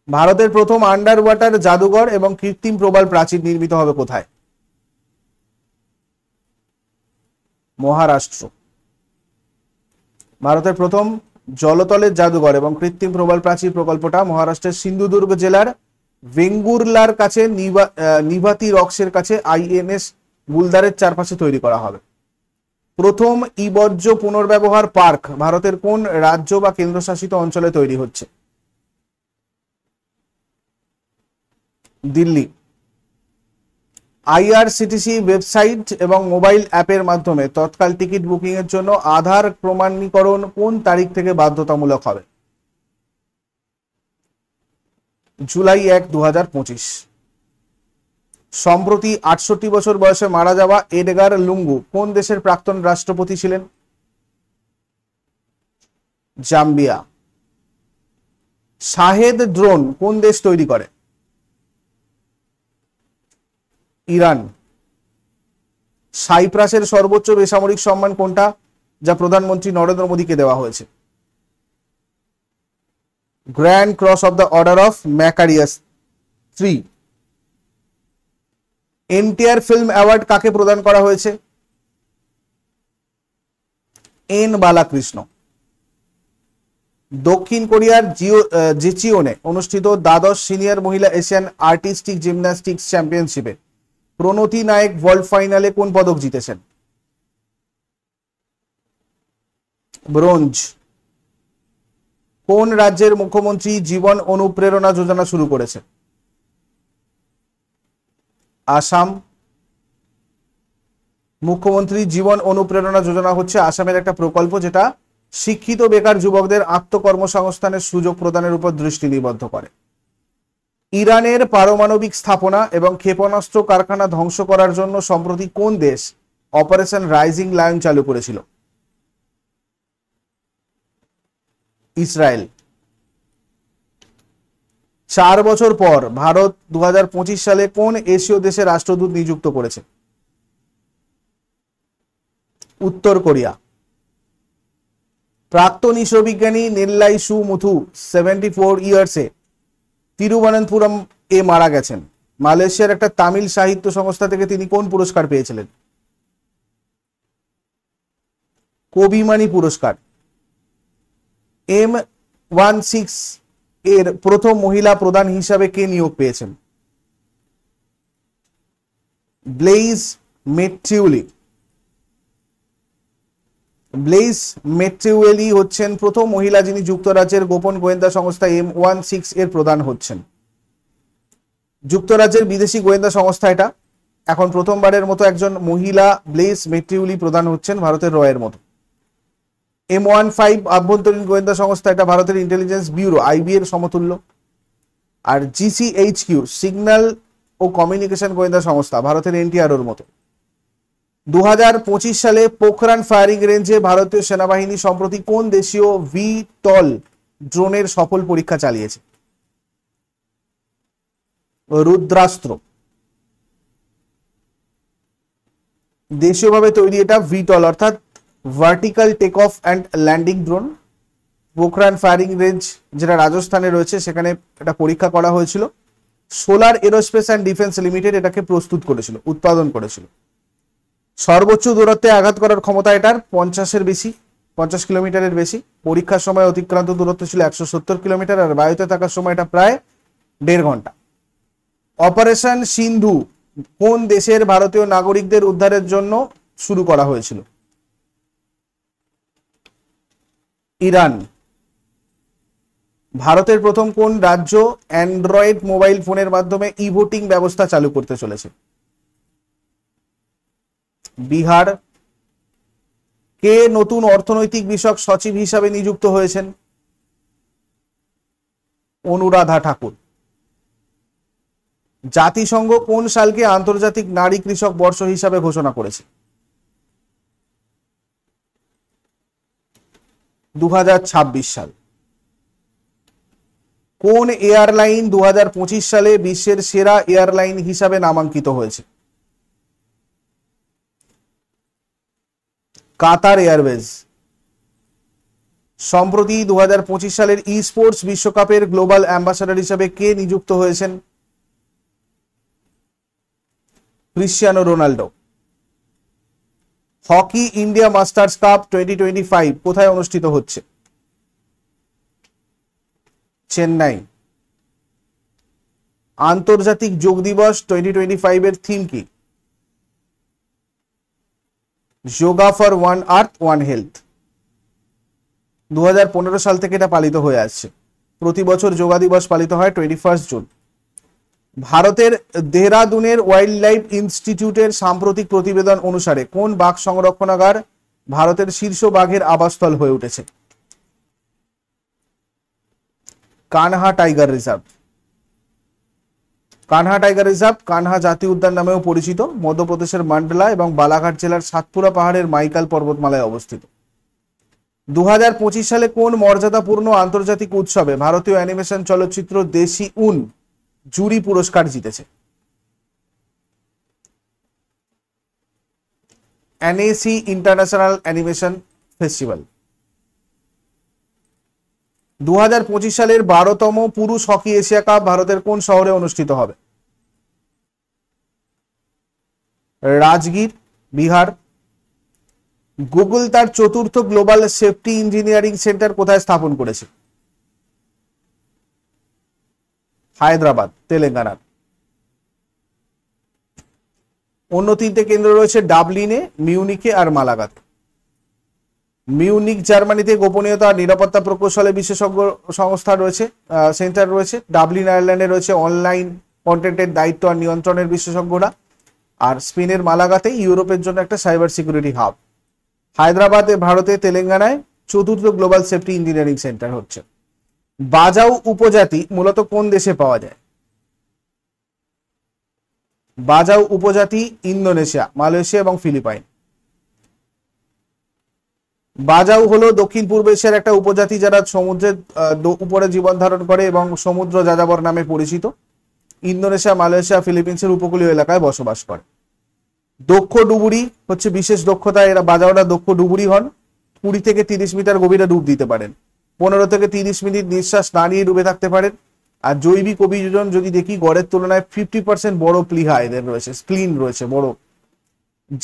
ভারতের প্রথম আন্ডার ওয়াটার জাদুঘর এবং কৃত্রিম প্রবাল প্রাচীর নির্মিত হবে কোথায়? মহারাষ্ট্র। ভারতের প্রথম জলতলের জাদুঘর এবং কৃত্রিম প্রবাল প্রাচীর প্রকল্পটা মহারাষ্ট্রের সিন্ধুদুর্গ জেলার ভেঙ্গুরলার কাছে নিভাতি রক্সের কাছে আইএনএস বুলদারের চারপাশে তৈরি করা হবে। প্রথম ই বর্জ্য পুনর্ব্যবহার পার্ক ভারতের কোন রাজ্য বা কেন্দ্রশাসিত অঞ্চলে তৈরি হচ্ছে? দিল্লি। আইআরসিটিসি ওয়েবসাইট এবং মোবাইল অ্যাপের মাধ্যমে তৎকাল টিকিট বুকিং এর জন্য আধার প্রমাণীকরণ কোন তারিখ থেকে বাধ্যতামূলক হবে? জুলাই 1, 2025। সম্প্রতি 68 বছর বয়সে মারা যাওয়া এডগার লুঙ্গু কোন দেশের প্রাক্তন রাষ্ট্রপতি ছিলেন? জাম্বিয়া। শাহেদ ড্রোন কোন দেশ তৈরি করে? ইরান। সাইপ্রাসের সর্বোচ্চ বেসামরিক সম্মান কোনটা, যা প্রধানমন্ত্রী নরেন্দ্র মোদীকে দেওয়া হয়েছে? Grand Cross of the Order of Makarios 3। NTR film award কাকে প্রদান করা হয়েছে? এন বালাকৃষ্ণ। দক্ষিণ কোরিয়ার জেচিওনে অনুষ্ঠিত দ্বাদশ সিনিয়র মহিলা এশিয়ান আর্টিস্টিক জিমন্যাস্টিক্স চ্যাম্পিয়নশিপে প্রণতি নায়েক ওয়ার্ল্ড ফাইনালে কোন পদক জিতেছেন? ব্রোঞ্জ। কোন রাজ্যের মুখ্যমন্ত্রী জীবন অনুপ্রেরণা যোজনা শুরু করেছেন? আসাম। মুখ্যমন্ত্রী জীবন অনুপ্রেরণা যোজনা হচ্ছে আসামের একটা প্রকল্প যেটা শিক্ষিত বেকার যুবকদের আত্মকর্মসংস্থানের সুযোগ প্রদানের উপর দৃষ্টি নিবদ্ধ করে। ইরানের পারমাণবিক স্থাপনা এবং ক্ষেপণাস্ত্র কারখানা ধ্বংস করার জন্য সম্প্রতি কোন দেশ অপারেশন রাইজিং লায়ন চালু করেছিল? ইসরায়েল। 4 বছর পর ভারত 2025 সালে কোন এশীয় দেশে রাষ্ট্রদূত নিযুক্ত করেছে? উত্তর কোরিয়া। প্রাক্তন ইসরো বিজ্ঞানী নেল্লাই সু মুথু 74 ইয়ার্সে তিরুবনন্তপুরম এ মারা গেছেন। মালয়েশিয়ার একটা তামিল সাহিত্য সংস্থা থেকে তিনি কোন পুরস্কার পেয়েছিলেন? কবিমানি পুরস্কার। M16 এর প্রথম মহিলা প্রধান হিসাবে কে নিয়োগ পেয়েছেন? ব্লেইজ মেট্রিউলি। ব্লেইজ মেট্রিউলি হচ্ছেন প্রথম মহিলা যিনি যুক্তরাজ্যের গোপন গোয়েন্দা সংস্থা M16 এর প্রধান হচ্ছেন। যুক্তরাজ্যের বিদেশি গোয়েন্দা সংস্থা এটা। এখন প্রথমবারের মতো একজন মহিলা ব্লেইজ মেট্রিউলি প্রধান হচ্ছেন ভারতের রয়ের মতো। M15 আভ্যন্তরীণ গোয়েন্দা সংস্থা, এটা ভারতের ইন্টেলিজেন্স ব্যুরো IB এর সমতুল্য। আর GCHQ সিগন্যাল ও কমিউনিকেশন গোয়েন্দা সংস্থা, ভারতের NTR এর মতো। 2025 সালে পোখরান ফায়ারিং রেঞ্জে ভারতীয় সেনাবাহিনী সম্প্রতি কোন দেশীয় VTOL ড্রোনের সফল পরীক্ষা চালিয়েছে? রুদ্রাস্ত্র। দেশীয়ভাবে তৈরি এটা VTOL অর্থাৎ vertical take off and landing drone. Pokhran firing range যেটা রাজস্থানে রয়েছে সেখানে এটা পরীক্ষা করা হয়েছিল। Solar aerospace and defence limited এটাকে প্রস্তুত করেছিল, উৎপাদন করেছিল। সর্বোচ্চ দূরত্বে আঘাত করার ক্ষমতা এটার 50 কিলোমিটারের বেশি। পরীক্ষার সময় অতিক্রান্ত দূরত্ব ছিল 170 কিলোমিটার, আর বায়ুতে থাকার সময় এটা প্রায় 1.5 ঘন্টা। অপারেশন সিন্ধু কোন দেশের ভারতীয় নাগরিকদের উদ্ধারের জন্য শুরু করা হয়েছিল? ইরান। ভারতের প্রথম কোন রাজ্য অ্যান্ড্রয়েড মোবাইল ফোনের মাধ্যমে ই-ভোটিং ব্যবস্থা চালু করতে চলেছে? বিহার। কে নতুন অর্থনৈতিক বিষয়ক সচিব হিসাবে নিযুক্ত হয়েছেন? অনুরাধা ঠাকুর। জাতিসংঘ কোন সালকে আন্তর্জাতিক নারী কৃষক বর্ষ হিসাবে ঘোষণা করেছে? 2026 সাল। কোন এয়ারলাইন 2025 সালে বিশ্বের সেরা এয়ারলাইন হিসাবে নামাঙ্কিত হয়েছে? Qatar Airways. সম্প্রতি 2025 সালের ই স্পোর্টস বিশ্বকাপের গ্লোবাল অ্যাম্বাসাডর হিসাবে কে নিযুক্ত হয়েছেন? Cristiano Ronaldo. Hockey India masters cup 2025 কোথায় অনুষ্ঠিত হচ্ছে? চেন্নাই। আন্তর্জাতিক যোগ দিবস 2025 এর থিম কি? Yoga for one earth one health. 2015 সাল থেকে এটা পালিত হয়ে আসছে। প্রতি বছর যোগা দিবস পালিত হয় 21 জুন। ভারতের দেহরাদুনের ওয়াইল্ড লাইফ ইনস্টিটিউটের সাম্প্রতিক প্রতিবেদন অনুসারে কোন বাঘ সংরক্ষণাগার ভারতের শীর্ষ বাঘের আবাসস্থল হয়ে উঠেছে? Kanha tiger reserve. Kanha tiger reserve Kanha জাতীয় উদ্যান নামেও পরিচিত, মধ্যপ্রদেশের মান্ডলা এবং বালাঘাট জেলার সাতপুরা পাহাড়ের মাইকাল পর্বতমালায় অবস্থিত। 2025 সালে কোন মর্যাদাপূর্ণ আন্তর্জাতিক উৎসবে ভারতীয় অ্যানিমেশন চলচ্চিত্র দেশি উন জুরি পুরস্কার জিতেছে? NAC international animation festival. 2025 সালের 12তম পুরুষ হকি এশিয়া কাপ ভারতের কোন শহরে অনুষ্ঠিত হবে? রাজগীর, বিহার। গুগল তার চতুর্থ গ্লোবাল সেফটি ইঞ্জিনিয়ারিং সেন্টার কোথায় স্থাপন করেছে? হায়দ্রাবাদ, তেলেঙ্গানা। অন্য 3টে কেন্দ্র রয়েছে ডাবলিনে, মিউনিকে আর মালাগাতে। মিউনিক জার্মানিতে গোপনীয়তা আর নিরাপত্তা প্রকৌশলে বিশেষজ্ঞ সংস্থা রয়েছে, সেন্টার রয়েছে। ডাবলিন আয়ারল্যান্ডে রয়েছে অনলাইন কন্টেন্টের দায়িত্ব আর নিয়ন্ত্রণের বিশেষজ্ঞরা। আর স্পেনের মালাগাতে ইউরোপের জন্য একটা সাইবার সিকিউরিটি হাব। হায়দ্রাবাদে ভারতে, তেলেঙ্গানায় চতুর্থ গ্লোবাল সেফটি ইঞ্জিনিয়ারিং সেন্টার হচ্ছে। বাজাউ উপজাতি মূলত কোন দেশে পাওয়া যায়? বাজাউ উপজাতি ইন্দোনেশিয়া, মালয়েশিয়া এবং ফিলিপাইন। বাজাউ হলো দক্ষিণ পূর্ব এশিয়ার একটা উপজাতি যারা সমুদ্রের উপরে জীবন ধারণ করে এবং সমুদ্র যাযাবর নামে পরিচিত। ইন্দোনেশিয়া, মালয়েশিয়া, ফিলিপিন্সের উপকূলীয় এলাকায় বসবাস করে। দক্ষ ডুবুরি হচ্ছে বিশেষ দক্ষতা, এরা বাজাউরা দক্ষ ডুবুরি হন। 20 থেকে 30 মিটার গভীরে ডুব দিতে পারেন। 15 থেকে 30 মিনিট নিঃশ্বাস না নিয়ে ডুবে থাকতে পারেন। আর জৈবিক অভিযোজন যদি দেখি, গড়ের তুলনায় 50% বড় প্লিহা এদের রয়েছে, স্প্লিন রয়েছে বড়।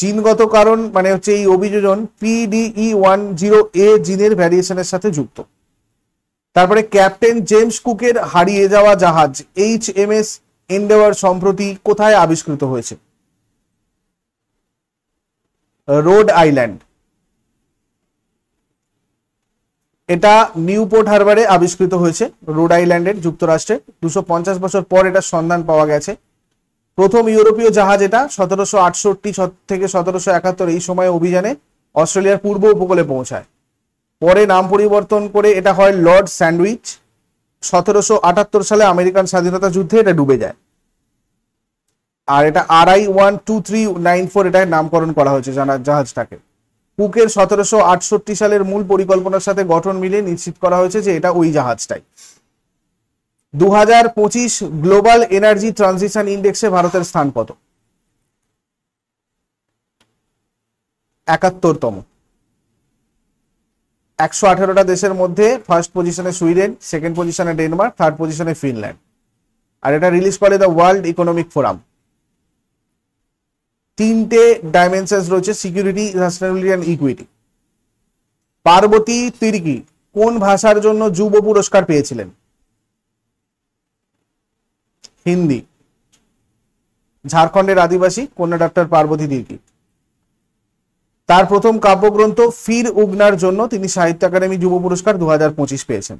জিনগত কারণ মানে হচ্ছে এই অভিযোজন PDE10A জিনের ভ্যারিয়েশনের সাথে যুক্ত। তারপরে ক্যাপ্টেন জেমস কুকের হারিয়ে যাওয়া জাহাজ HMS এন্ডেভার সম্প্রতি কোথায় আবিষ্কৃত হয়েছে? Road island. এটা নিউপোর্ট হারবারে আবিষ্কৃত হয়েছে, রোড আইল্যান্ডের, যুক্তরাষ্ট্রে। 250 বছর পর এটার সন্ধান পাওয়া গেছে। প্রথম ইউরোপীয় জাহাজ এটা 1768 থেকে 1771 এই সময় অভিযানে অস্ট্রেলিয়ার পূর্ব উপকূলে পৌঁছায়। পরে নাম পরিবর্তন করে এটা হয় লর্ড স্যান্ডউইচ। 1778 সালে আমেরিকান স্বাধীনতা যুদ্ধে এটা ডুবে যায়। আর এটা RI-12394 এটার নামকরণ করা হয়েছে জাহাজটাকে। কুকের 1768 সালের মূল পরিকল্পনার সাথে গঠন মিলিয়ে নিশ্চিত করা হয়েছে যে এটা ওই জাহাজটাই। 2025 গ্লোবাল এনার্জি ট্রানজিশন ইন্ডেক্সে ভারতের স্থান কত? 71তম। 118টা দেশের মধ্যে ফার্স্ট পজিশনে সুইডেন, সেকেন্ড পজিশনে ডেনমার্ক, থার্ড পজিশনে ফিনল্যান্ড। আর এটা রিলিজ করে দ্য ওয়ার্ল্ড ইকোনমিক ফোরাম। 3টে ডাইমেনশনস রয়েছে, security, sustainability and equity. Parvati Tirkey কোন ভাষার জন্য যুব পুরস্কার পেয়েছিলেন? হিন্দি। ঝাড়খণ্ডের আদিবাসী কন্যা ডক্টর পার্বতী তির্কি। তার প্রথম কাব্যগ্রন্থ ফির উগনার জন্য তিনি সাহিত্য একাডেমি যুব পুরস্কার 2025 পেয়েছেন।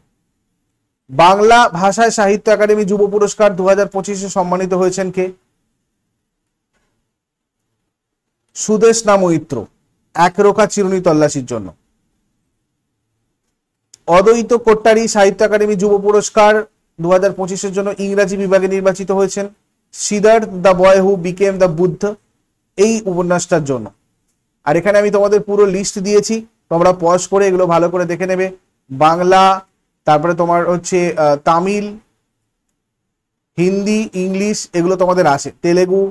বাংলা ভাষায় সাহিত্য একাডেমি যুব পুরস্কার 2025-এ সম্মানিত হয়েছেন কে? সুদেষ্ণা মৈত্র, একরোখা চিরুনি তল্লাশির জন্য। অদ্বৈত কোট্টারি সাহিত্য একাডেমি যুব পুরস্কার 2025-এর জন্য ইংরাজি বিভাগে নির্বাচিত হয়েছেন। Siddhartha the boy who became the Buddha এই উপন্যাসটার জন্য। আর এখানে আমি তোমাদের পুরো লিস্ট দিয়েছি, তোমরা পজ করে এগুলো ভালো করে দেখে নেবে। বাংলা, তারপরে তোমার হচ্ছে তামিল, হিন্দি, ইংলিশ এগুলো তোমাদের আসে, তেলেগু,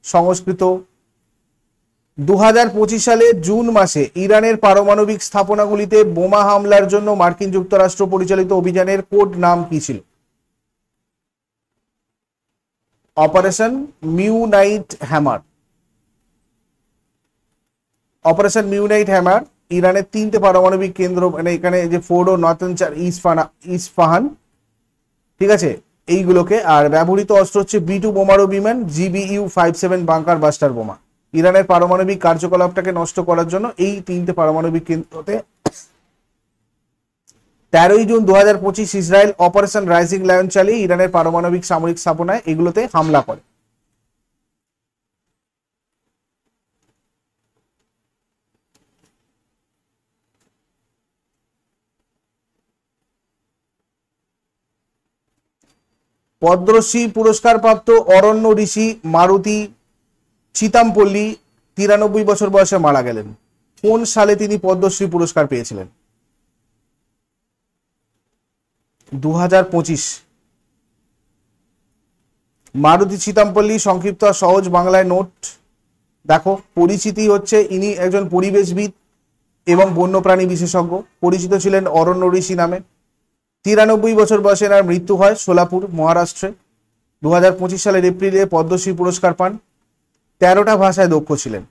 সংস্কৃত। 2025 সালে জুন মাসে ইরানের পারমাণবিক স্থাপনাগুলিতে বোমা হামলার জন্য মার্কিন যুক্তরাষ্ট্র পরিচালিত অভিযানের কোড নাম কি ছিল? Operation Midnight Hammer. Operation Midnight Hammer ইরানের 3টে পারমাণবিক কেন্দ্র, মানে এখানে যে ফোর্ডো, নাতানজার, ইস্পাহান, ঠিক আছে, এইগুলোকে। আর ব্যবহৃত অস্ত্র হচ্ছে B-2 বোমারু বিমান, GBU-57 বাংকার বাস্টার বোমা। ইরানের পারমাণবিক কার্যকলাপটাকে নষ্ট করার জন্য এই 3টে পারমাণবিক কেন্দ্রতে 13 June 2025 Israel operation rising lion চালিয়ে ইরানের পারমাণবিক সামরিক স্থাপনায় এগুলোতে হামলা করে। পদ্মশ্রী পুরস্কার প্রাপ্ত অরণ্য ঋষি মারুতি চিতামপল্লী 93 বছর বয়সে মারা গেলেন। কোন সালে তিনি পদ্মশ্রী পুরস্কার পেয়েছিলেন? 2025। মারুতি চিতামপল্লী সংক্ষিপ্ত সহজ বাংলায় নোট দেখো। পরিচিতি হচ্ছে ইনি একজন পরিবেশবিদ এবং বন্যপ্রাণী বিশেষজ্ঞ, পরিচিত ছিলেন অরণ্য ঋষি নামে। 93 বছর বয়সে এনার মৃত্যু হয় সোলাপুর, মহারাষ্ট্রে। 2025 সালের এপ্রিলে পদ্মশ্রী পুরস্কার পান। 13টা ভাষায় দক্ষ ছিলেন।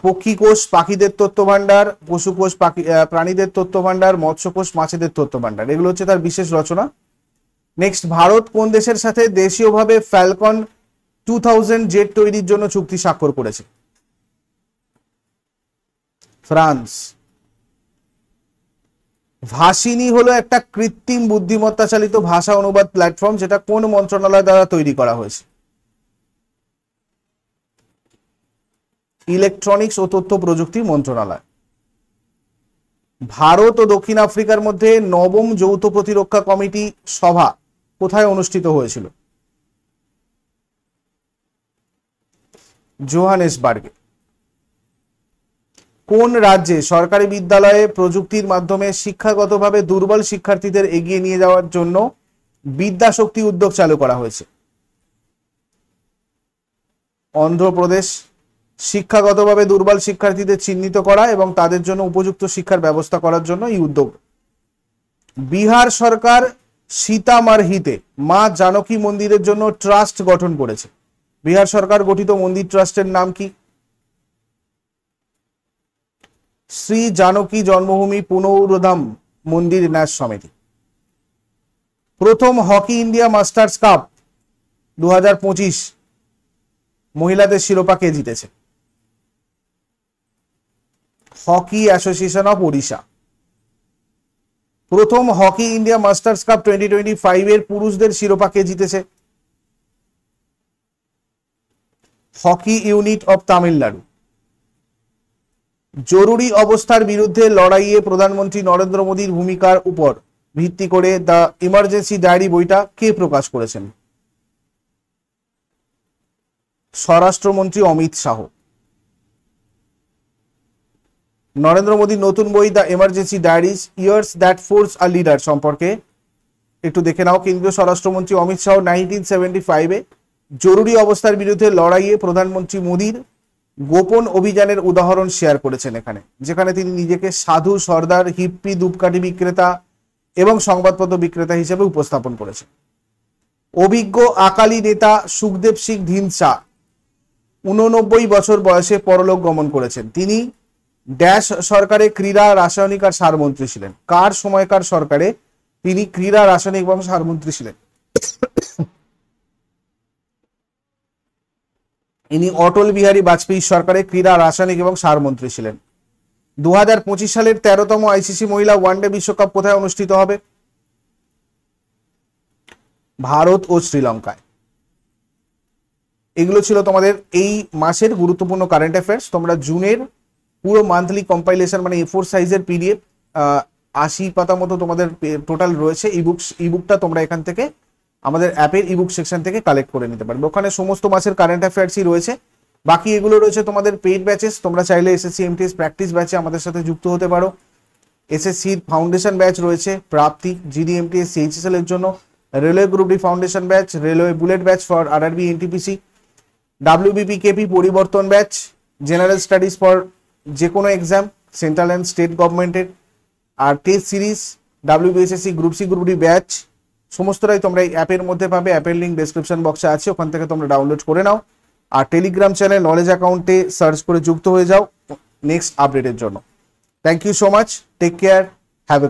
পক্ষীকোষ পাখিদের তত্ত্ব ভাণ্ডার, পশুকোষ প্রাণীদের তত্ত্ব ভাণ্ডার, মৎস্যকোষ মাছেদের তত্ত্ব ভাণ্ডার, এগুলো হচ্ছে তার বিশেষ রচনা। নেক্সট, ভারত কোন দেশের সাথে দেশীয়ভাবে ফ্যালকন 2000 জেট তৈরির জন্য চুক্তি স্বাক্ষর করেছে? ফ্রান্স। ভাষিনী হলো একটা কৃত্রিম বুদ্ধিমত্তা চালিত ভাষা অনুবাদ প্ল্যাটফর্ম, যেটা কোন মন্ত্রণালয় দ্বারা তৈরি করা হয়েছে? ইলেকট্রনিক্স ও তথ্য প্রযুক্তি মন্ত্রণালয়। ভারত ও দক্ষিণ আফ্রিকার মধ্যে নবম যৌথ প্রতিরক্ষা কমিটি সভা কোথায় অনুষ্ঠিত হয়েছিল? জোহানেসবার্গে। কোন রাজ্যে সরকারি বিদ্যালয়ে প্রযুক্তির মাধ্যমে শিক্ষাগতভাবে দুর্বল শিক্ষার্থীদের এগিয়ে নিয়ে যাওয়ার জন্য বিদ্যাশক্তি উদ্যোগ চালু করা হয়েছে? অন্ধ্রপ্রদেশ। শিক্ষাগতভাবে দুর্বল শিক্ষার্থীদের চিহ্নিত করা এবং তাদের জন্য উপযুক্ত শিক্ষার ব্যবস্থা করার জন্য এই উদ্যোগ। বিহার সরকার সীতামারহিতে মা জানকী মন্দিরের জন্য ট্রাস্ট গঠন করেছে। বিহার সরকার গঠিত মন্দির ট্রাস্টের নাম কি? শ্রী জানকী জন্মভূমি পুনরুদ্ধাম মন্দির ন্যাস সমিতি। প্রথম হকি ইন্ডিয়া মাস্টার্স কাপ 2025 মহিলাদের শিরোপা কে জিতেছে? Hockey association of Odisha. প্রথম হকি ইন্ডিয়া মাস্টার্স কাপ 2025 এর পুরুষদের শিরোপা কে জিতেছে? Hockey unit of Tamil Nadu. জরুরি অবস্থার বিরুদ্ধে লড়াইয়ে প্রধানমন্ত্রী নরেন্দ্র মোদীর ভূমিকার উপর ভিত্তি করে দ্য ইমার্জেন্সি ডায়েরি বইটা কে প্রকাশ করেছেন? স্বরাষ্ট্রমন্ত্রী অমিত শাহ। নরেন্দ্র মোদীর নতুন বই the emergency diaries years that force a leader সম্পর্কে একটু দেখে নাও। কেন্দ্রীয় স্বরাষ্ট্রমন্ত্রী অমিত শাহ 1975-এ জরুরি অবস্থার বিরুদ্ধে লড়াইয়ে প্রধানমন্ত্রী মোদীর গোপন অভিযানের উদাহরণ শেয়ার করেছেন এখানে, যেখানে তিনি নিজেকে সাধু, সর্দার, হিপ্পি, ধূপকাঠি বিক্রেতা এবং সংবাদপত্র বিক্রেতা হিসেবে উপস্থাপন করেছেন। অভিজ্ঞ আকালি নেতা সুখদেব সিং ধিন্সা 89 বছর বয়সে পরলোক গমন করেছেন। তিনি ড্যাশ সরকারে ক্রীড়া, রাসায়নিক আর সার মন্ত্রী ছিলেন। কার সময়কার সরকারে তিনি ক্রীড়া, রাসায়নিক এবং সার মন্ত্রী ছিলেন? ইনি অটল বিহারী বাজপেয়ী সরকারে ক্রীড়া, রাসায়নিক এবং সার মন্ত্রী ছিলেন। 2025 সালের 13তম আইসিসি মহিলা ওয়ানডে বিশ্বকাপ কোথায় অনুষ্ঠিত হবে? ভারত ও শ্রীলঙ্কায়। এগুলো ছিল তোমাদের এই মাসের গুরুত্বপূর্ণ কারেন্ট অ্যাফেয়ার্স। তোমরা জুনের পুরো মান্থলি কম্পাইলেশন মানে A4 সাইজের পিডিএফ 80 পাতা মতো তোমাদের টোটাল রয়েছে। ইবুকটা তোমরা এখান থেকে আমাদের অ্যাপের ইবুক সেকশন থেকে কালেক্ট করে নিতে পারবে। ওখানে সমস্ত মাসের কারেন্ট অ্যাফেয়ার্সই রয়েছে। বাকি এগুলো রয়েছে তোমাদের পেইড ব্যাচেস। তোমরা চাইলে এসএসসি এমটিএস প্র্যাকটিস ব্যাচে আমাদের সাথে যুক্ত হতে পারো। এসএসসির ফাউন্ডেশন ব্যাচ রয়েছে, প্রাপ্তি, জিডি এমটিএস, সিএইচএসএল এর জন্য, railway group D foundation batch, railway bullet batch for RRB, NTPC, WBP KP পরিবর্তন ব্যাচ, জেনারেল স্টাডিজ ফর যে কোনো এক্সাম সেন্ট্রাল অ্যান্ড স্টেট গভর্নমেন্টের, আর test series, WBSSC group C group D batch সমস্তটাই তোমরা এই অ্যাপের মধ্যে পাবে। অ্যাপের লিঙ্ক ডেসক্রিপশন বক্সে আছে, ওখান থেকে তোমরা ডাউনলোড করে নাও। আর টেলিগ্রাম চ্যানেল নলেজ অ্যাকাউন্টে সার্চ করে যুক্ত হয়ে যাও নেক্সট আপডেটের জন্য। Thank you so much, take care, have A